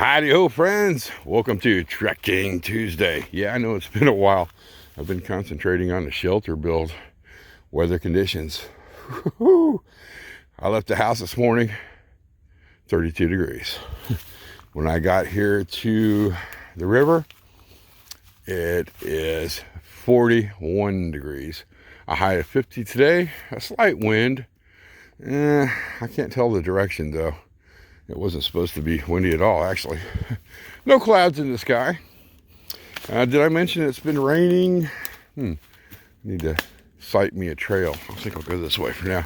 Howdy ho, friends. Welcome to Trekking Tuesday. Yeah, I know it's been a while. I've been concentrating on the shelter build, weather conditions. I left the house this morning, 32 degrees. When I got here to the river, it is 41 degrees. A high of 50 today, a slight wind. I can't tell the direction though. It wasn't supposed to be windy at all, actually. No clouds in the sky. Did I mention it's been raining? Need to cite me a trail. I think I'll go this way for now.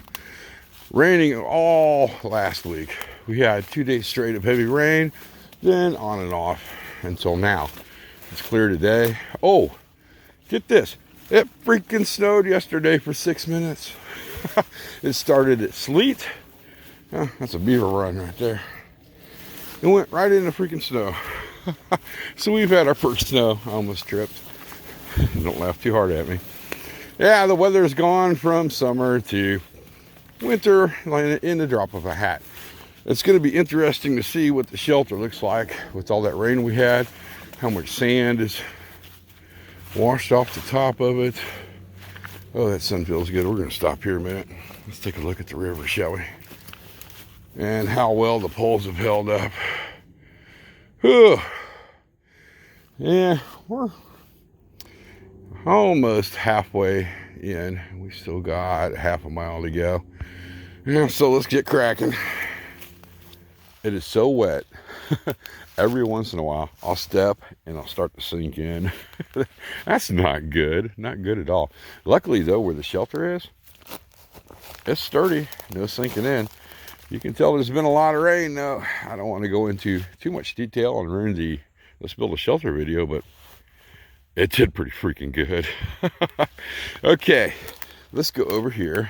Raining all last week. We had 2 days straight of heavy rain, then on and off until now. It's clear today. Oh, get this. It freaking snowed yesterday for 6 minutes. It started at sleet. Oh, that's a beaver run right there. It went right in the freaking snow. So we've had our first snow. I almost tripped. Don't laugh too hard at me. Yeah, the weather's gone from summer to winter in the drop of a hat. It's going to be interesting to see what the shelter looks like with all that rain we had. How much sand is washed off the top of it. Oh, that sun feels good. We're going to stop here a minute. Let's take a look at the river, shall we? And how well the poles have held up. Whew. Yeah, we're almost halfway in. We still got half a mile to go. Yeah, so let's get cracking. It is so wet. Every once in a while, I'll step and I'll start to sink in. That's not good. Not good at all. Luckily, though, where the shelter is, it's sturdy. No sinking in. You can tell there's been a lot of rain, though. I don't want to go into too much detail and ruin the Let's Build a Shelter video, but it did pretty freaking good. Okay, let's go over here.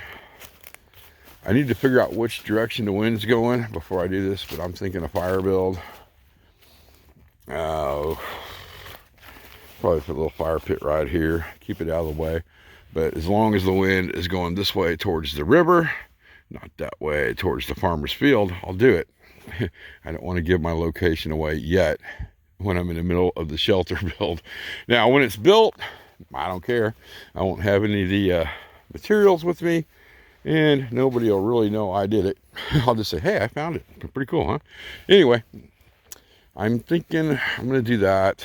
I need to figure out which direction the wind's going before I do this, but I'm thinking a fire build. Probably put a little fire pit right here, keep it out of the way. But as long as the wind is going this way towards the river, not that way towards the farmer's field, I'll do it. I don't want to give my location away yet when I'm in the middle of the shelter build. Now, when it's built, I don't care. I won't have any of the materials with me, and nobody will really know I did it. I'll just say, hey, I found it. Pretty cool, huh? Anyway, I'm thinking I'm going to do that.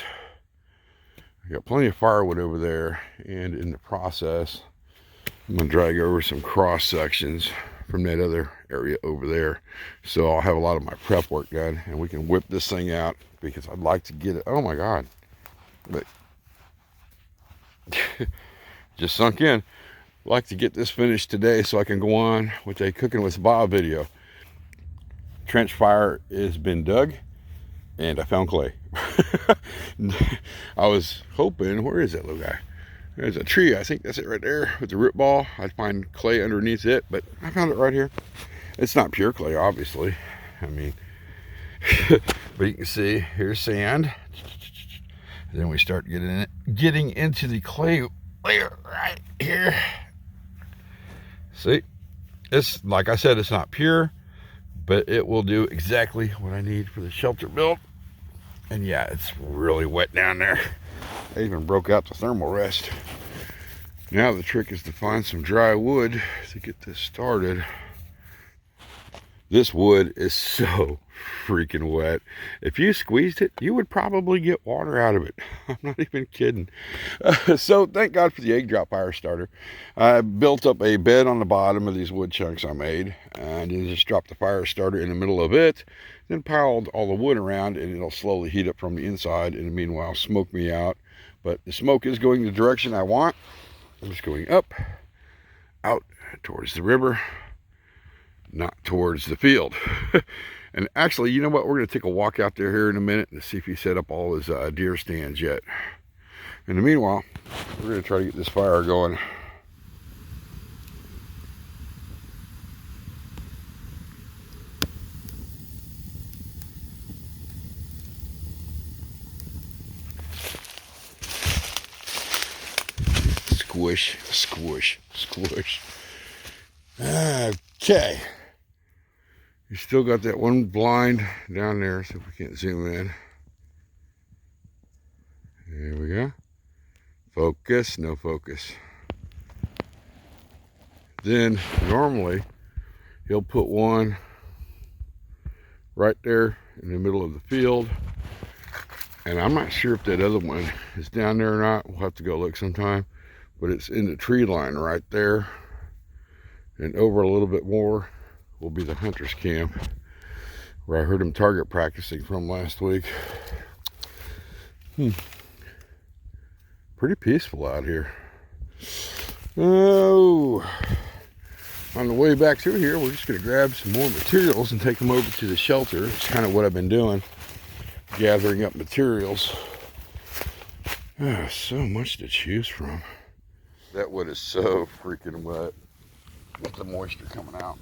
I got plenty of firewood over there, and in the process, I'm going to drag over some cross sections from that other area over there. So I'll have a lot of my prep work done, and we can whip this thing out because I'd like to get it. Oh my God. But just sunk in. I'd like to get this finished today so I can go on with a Cooking with Bob video. Trench fire has been dug, and I found clay. I was hoping, where is that little guy? There's a tree, I think that's it right there with the root ball. I'd find clay underneath it, but I found it right here. It's not pure clay, obviously. I mean, but you can see here's sand. And then we start getting into the clay layer right here. See, it's like I said, it's not pure, but it will do exactly what I need for the shelter build. And yeah, it's really wet down there. I even broke out the thermal rest. Now the trick is to find some dry wood to get this started. This wood is so freaking wet. If you squeezed it, you would probably get water out of it. I'm not even kidding. So thank God for the egg drop fire starter. I built up a bed on the bottom of these wood chunks I made, and then just dropped the fire starter in the middle of it, then piled all the wood around, and it'll slowly heat up from the inside, and meanwhile smoke me out. But the smoke is going the direction I want. It's going up, out towards the river, not towards the field. And actually, you know what? We're going to take a walk out there here in a minute and see if he set up all his deer stands yet. In the meanwhile, we're going to try to get this fire going. Squish, squish, squish. Okay. You still got that one blind down there, so if we can't zoom in. There we go. Focus, no focus. Then normally he'll put one right there in the middle of the field. And I'm not sure if that other one is down there or not. We'll have to go look sometime. But it's in the tree line right there. And over a little bit more will be the hunter's camp, where I heard him target practicing from last week. Pretty peaceful out here. Oh, on the way back through here, we're just going to grab some more materials and take them over to the shelter. It's kind of what I've been doing, gathering up materials. So much to choose from. That wood is so freaking wet with the moisture coming out.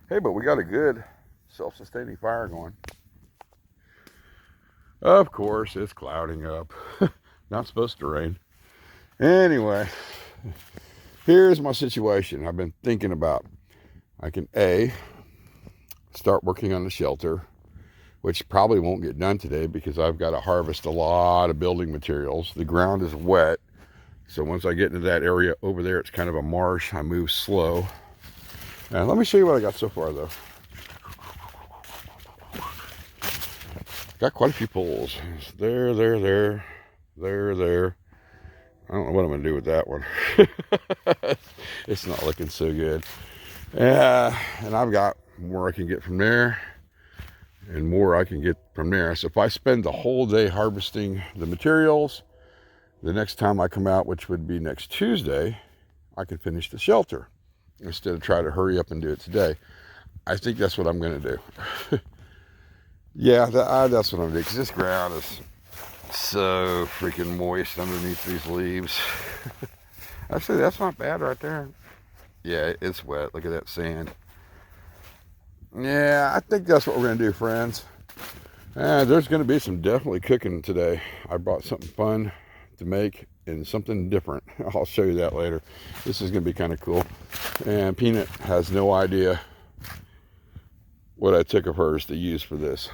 Hey, but we got a good self-sustaining fire going. Of course, it's clouding up. Not supposed to rain. Anyway, here's my situation. I've been thinking about, I can start working on the shelter, which probably won't get done today because I've got to harvest a lot of building materials. The ground is wet, so once I get into that area over there, it's kind of a marsh. I move slow. And let me show you what I got so far, though. Got quite a few poles. There. I don't know what I'm going to do with that one. It's not looking so good. And I've got more I can get from there and more I can get from there. So if I spend the whole day harvesting the materials, the next time I come out, which would be next Tuesday, I can finish the shelter instead of try to hurry up and do it today. I think that's what I'm going to do. Yeah, that's what I'm going to do, because this ground is so freaking moist underneath these leaves. Actually, that's not bad right there. Yeah, it's wet. Look at that sand. Yeah, I think that's what we're going to do, friends. There's going to be some definitely cooking today. I brought something fun to make and something different. I'll show you that later. This is going to be kind of cool. And Peanut has no idea what I took of hers to use for this.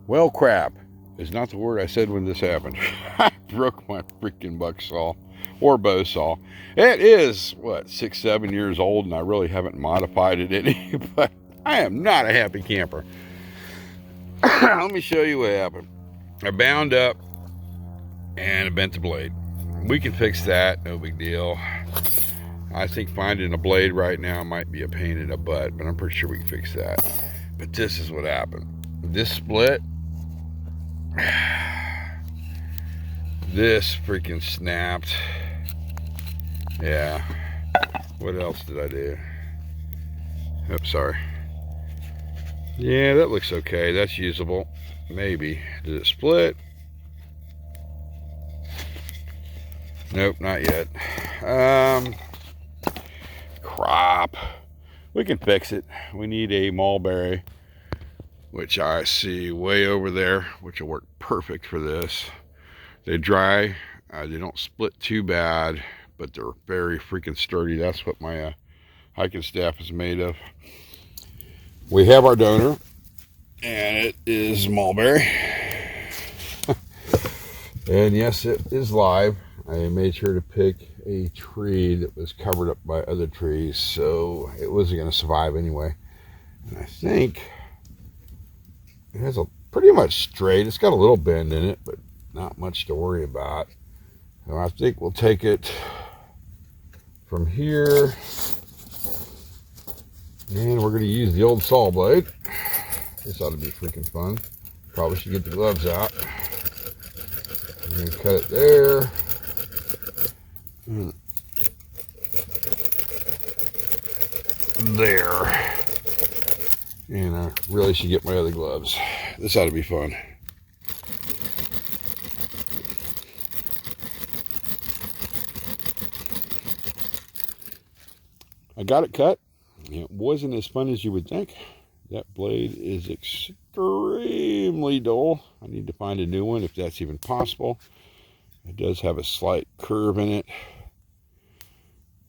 Well, crap is not the word I said when this happened. I broke my freaking buck saw or bow saw. It is, what, 6-7 years old, and I really haven't modified it any, but I am not a happy camper. Let me show you what happened. I bound up and I bent the blade. We can fix that, no big deal. I think finding a blade right now might be a pain in the butt, but I'm pretty sure we can fix that. But this is what happened. This split, this freaking snapped. Yeah. What else did I do? Oops, sorry. Yeah, that looks okay. That's usable. Maybe. Did it split? Nope, not yet. Crap. We can fix it. We need a mulberry, which I see way over there, which will work perfect for this. They dry. They don't split too bad, but they're very freaking sturdy. That's what my hiking staff is made of. We have our donor, and it is mulberry. And yes, it is live. I made sure to pick a tree that was covered up by other trees, so it wasn't going to survive anyway. And I think it has a pretty much straight. It's got a little bend in it, but not much to worry about. So I think we'll take it from here, and we're going to use the old saw blade. This ought to be freaking fun. Probably should get the gloves out. I'm going to cut it there. There. And I really should get my other gloves. This ought to be fun. I got it cut. It wasn't as fun as you would think. That blade is extremely dull. I need to find a new one if that's even possible. It does have a slight curve in it.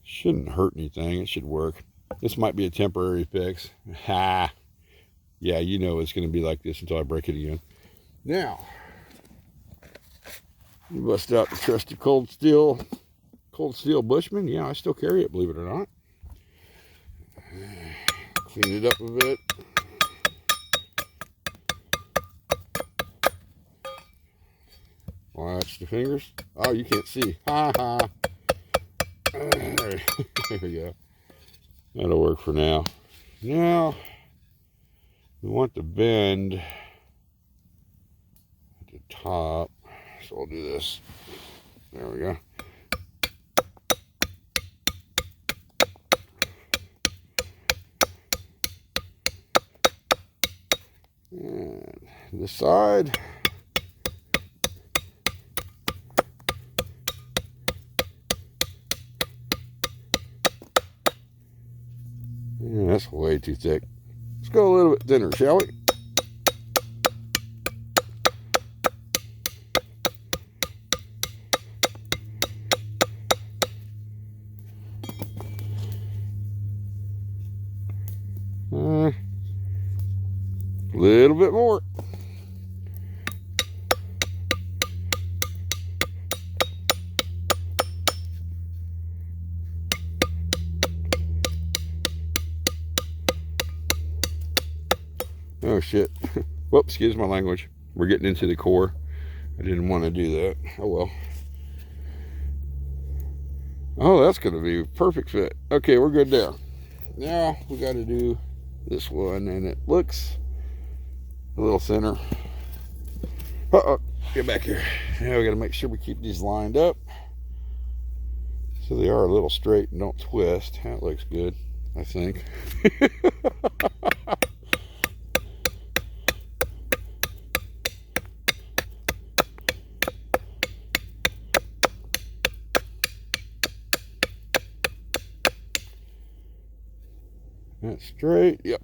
Shouldn't hurt anything. It should work. This might be a temporary fix. Ha! Yeah, you know it's going to be like this until I break it again. Now, you bust out the trusty cold steel Bushman. Yeah, I still carry it, believe it or not. Clean it up a bit. Watch the fingers. Oh, you can't see. Ha ha. There we go. That'll work for now. Now, we want the bend at the top. So I'll do this. There we go. And this side. Yeah, that's way too thick. Let's go a little bit thinner, shall we? A little bit more. Oh shit. Whoops, excuse my language. We're getting into the core. I didn't want to do that. Oh well. Oh, that's going to be a perfect fit. Okay, we're good there. Now we got to do this one, and it looks a little thinner. Uh-oh, get back here. Now we got to make sure we keep these lined up so they are a little straight and don't twist. That looks good, I think. That's straight, yep.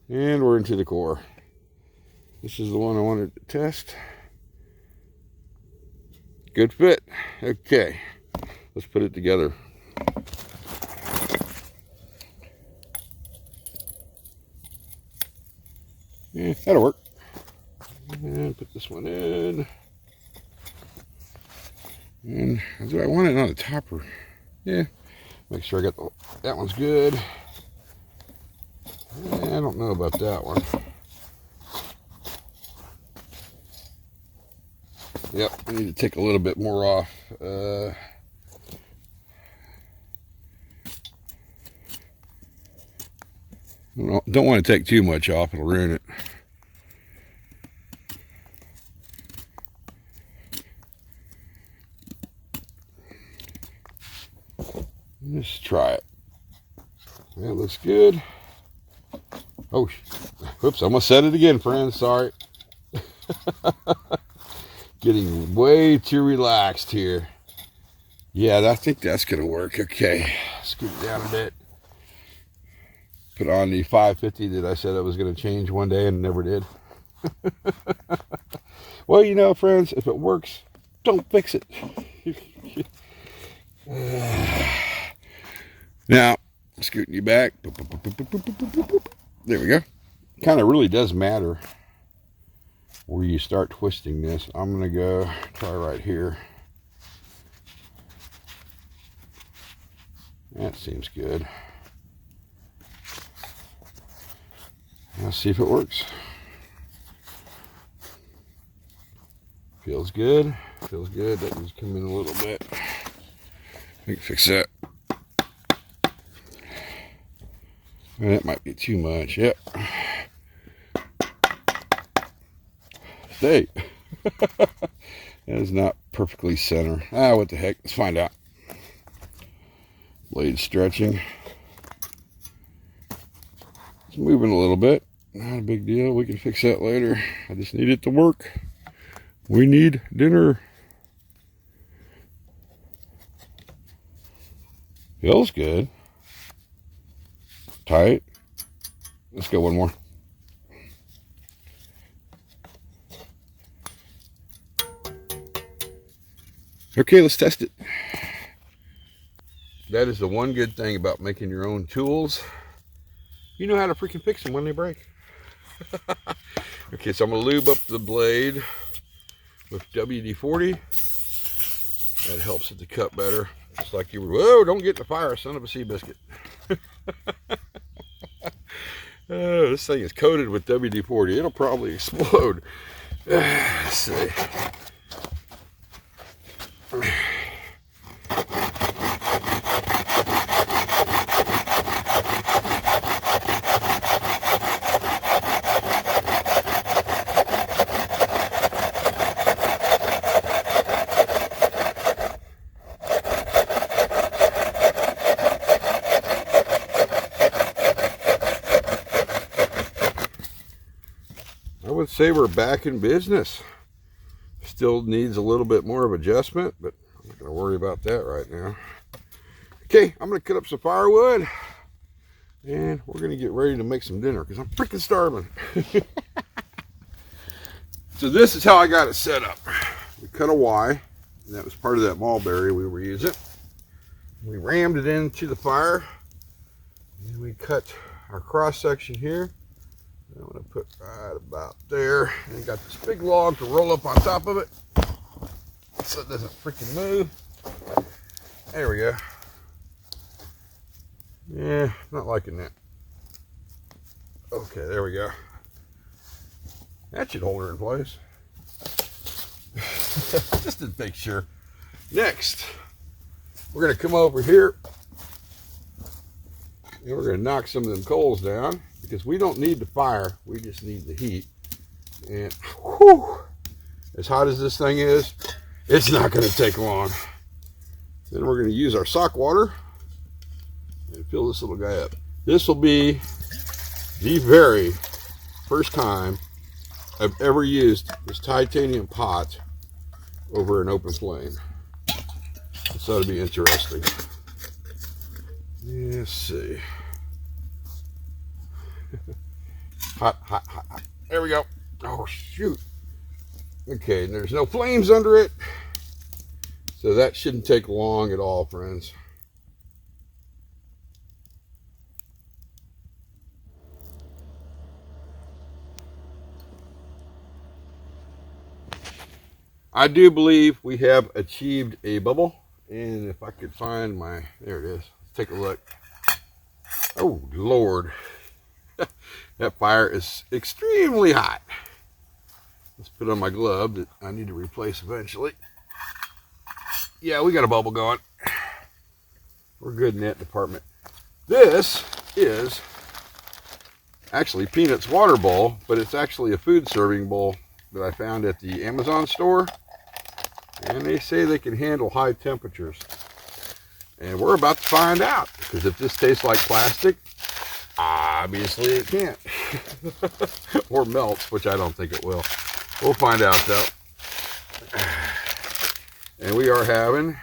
And we're into the core. This is the one I wanted to test. Good fit. Okay, let's put it together. Yeah, that'll work. And put this one in. And do I want it on the top or? Yeah, make sure I got that one's good. I don't know about that one. Yep, I need to take a little bit more off. Don't want to take too much off, it'll ruin it. Let's try it. That looks good. Oh, whoops, I almost said it again, friends. Sorry. Getting way too relaxed here. Yeah, I think that's going to work. Okay, scoot it down a bit. Put on the 550 that I said I was going to change one day and never did. Well, you know, friends, if it works, don't fix it. Now, scooting you back. There we go. Kind of really does matter where you start twisting this. I'm going to go try right here. That seems good. Let's see if it works. Feels good. Feels good. That needs to come in a little bit. We can fix that. That might be too much. Yep. Stay. That is not perfectly center. Ah, what the heck? Let's find out. Blade stretching. It's moving a little bit. Not a big deal. We can fix that later. I just need it to work. We need dinner. Feels good. Tight. Let's go one more. Okay, let's test it. That is the one good thing about making your own tools. You know how to freaking fix them when they break. Okay, so I'm going to lube up the blade with WD-40. That helps it to cut better. Just like you were, whoa, don't get in the fire, son of a sea biscuit. Oh, this thing is coated with WD-40. It'll probably explode. Let's see. I would say we're back in business. Still needs a little bit more of adjustment, but I'm not going to worry about that right now. Okay, I'm going to cut up some firewood, and we're going to get ready to make some dinner because I'm freaking starving. So this is how I got it set up. We cut a Y, and that was part of that mulberry we were using. We rammed it into the fire, and we cut our cross section here. I'm going to put right about there, and got this big log to roll up on top of it so it doesn't freaking move. There we go. Yeah, not liking that. Okay, there we go. That should hold her in place. Just to make sure. Next, we're going to come over here, and we're going to knock some of them coals down. Because we don't need the fire, we just need the heat. And whew, as hot as this thing is, it's not going to take long. Then we're going to use our sock water and fill this little guy up. This will be the very first time I've ever used this titanium pot over an open flame. This ought to be interesting. Let's see. Hot, hot, hot, hot. There we go. Oh, shoot. Okay, and there's no flames under it. So that shouldn't take long at all, friends. I do believe we have achieved a bubble. And if I could find my, there it is. Let's take a look. Oh, Lord. That fire is extremely hot. Let's put on my glove that I need to replace eventually. Yeah, we got a bubble going. We're good in that department. This is actually Peanut's water bowl, but it's actually a food serving bowl that I found at the Amazon store. And they say they can handle high temperatures. And we're about to find out, because if this tastes like plastic, obviously it can't. Or melts, which I don't think it will. We'll find out though. And we are having,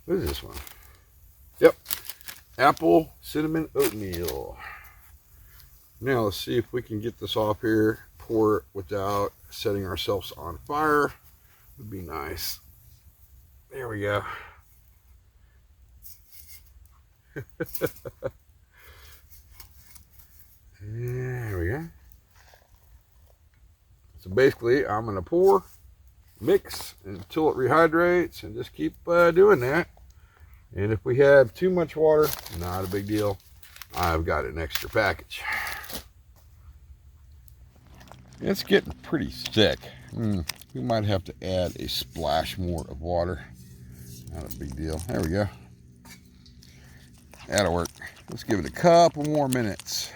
what is this one? Yep, apple cinnamon oatmeal. Now let's see if we can get this off here, pour it without setting ourselves on fire. Would be nice. There we go. There we go. So basically, I'm going to pour, mix until it rehydrates, and just keep doing that. And if we have too much water, not a big deal. I've got an extra package. It's getting pretty thick. We might have to add a splash more of water. Not a big deal. There we go. That'll work. Let's give it a couple more minutes.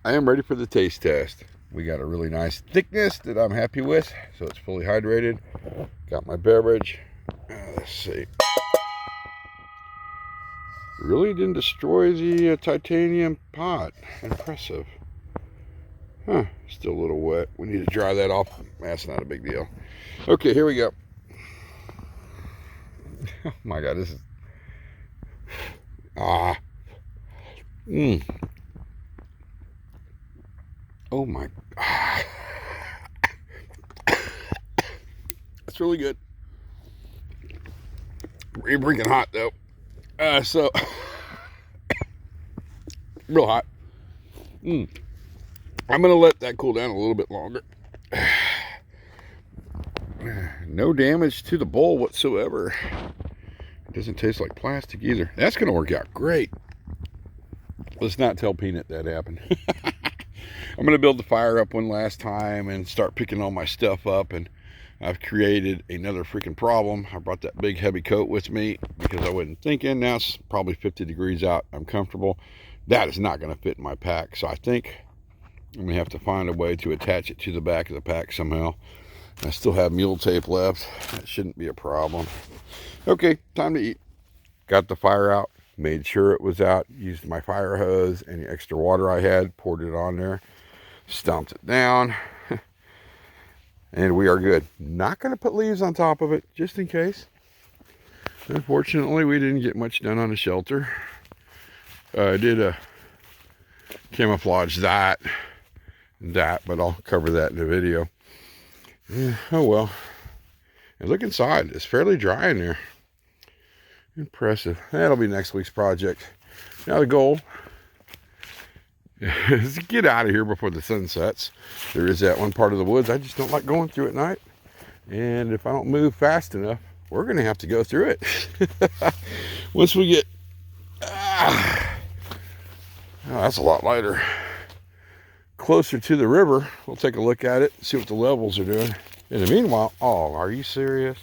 I am ready for the taste test. We got a really nice thickness that I'm happy with, so it's fully hydrated. Got my beverage. Let's see. Really didn't destroy the titanium pot. Impressive. Huh, still a little wet. We need to dry that off. That's not a big deal. Okay, here we go. Oh my God, this is... Oh my... That's really good. Pretty freaking hot though. So real hot. I'm gonna let that cool down a little bit longer. No damage to the bowl whatsoever. It doesn't taste like plastic either. That's gonna work out great. Let's not tell Peanut that happened. I'm gonna build the fire up one last time and start picking all my stuff up, and I've created another freaking problem. I brought that big heavy coat with me because I wasn't thinking. Now it's probably 50 degrees out. I'm comfortable. That is not going to fit in my pack. So I think I'm going to have to find a way to attach it to the back of the pack somehow. I still have mule tape left. That shouldn't be a problem. Okay, time to eat. Got the fire out. Made sure it was out. Used my fire hose. Any extra water I had, poured it on there. Stomped it down. And we are good. Not going to put leaves on top of it, just in case. Unfortunately, we didn't get much done on the shelter. I did camouflage that, but I'll cover that in the video. Yeah, oh well. And look inside. It's fairly dry in there. Impressive. That'll be next week's project. Now the goal is to get out of here before the sun sets. There is that one part of the woods I just don't like going through at night. And if I don't move fast enough, we're going to have to go through it. Once we get... oh, that's a lot lighter. Closer to the river, we'll take a look at it, see what the levels are doing. In the meanwhile... Oh, are you serious?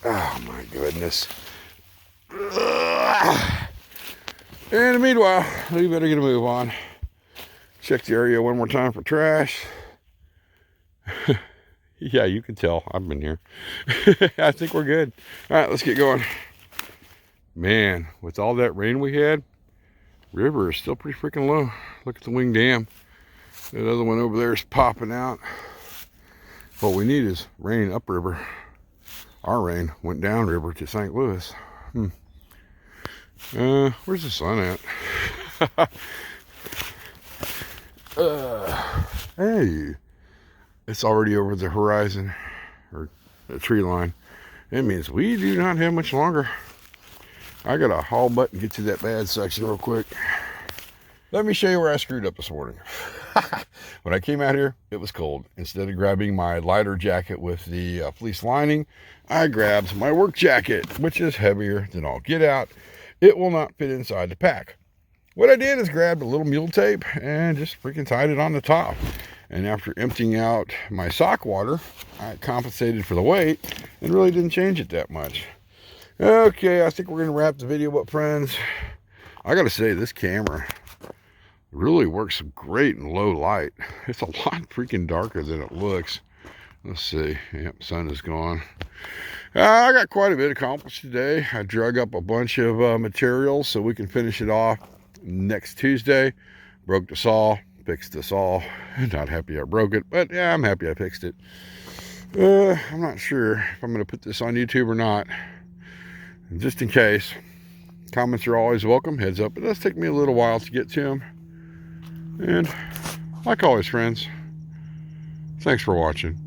Oh, my goodness. In the meanwhile, we better get a move on. Check the area one more time for trash. Yeah, you can tell. I've been here. I think we're good. All right, let's get going. Man, with all that rain we had, river is still pretty freaking low. Look at the Wing Dam. That other one over there is popping out. What we need is rain upriver. Our rain went downriver to St. Louis. Where's the sun at? Hey, it's already over the horizon, or the tree line. It means we do not have much longer. I gotta haul butt and get to that bad section real quick. Let me show you where I screwed up this morning. When I came out here, it was cold. Instead of grabbing my lighter jacket with the fleece lining, I grabbed my work jacket, which is heavier than all get out. It will not fit inside the pack. What I did is grabbed a little mule tape and just freaking tied it on the top. And after emptying out my sock water, I compensated for the weight and really didn't change it that much. Okay, I think we're going to wrap the video up, friends. I got to say, this camera really works great in low light. It's a lot freaking darker than it looks. Let's see. Yep, sun is gone. I got quite a bit accomplished today. I drug up a bunch of materials so we can finish it off next Tuesday. Broke the saw, fixed the saw. Not happy I broke it, but yeah, I'm happy I fixed it. I'm not sure if I'm going to put this on YouTube or not. Just in case, comments are always welcome. Heads up, it does take me a little while to get to them. And like always, friends, thanks for watching.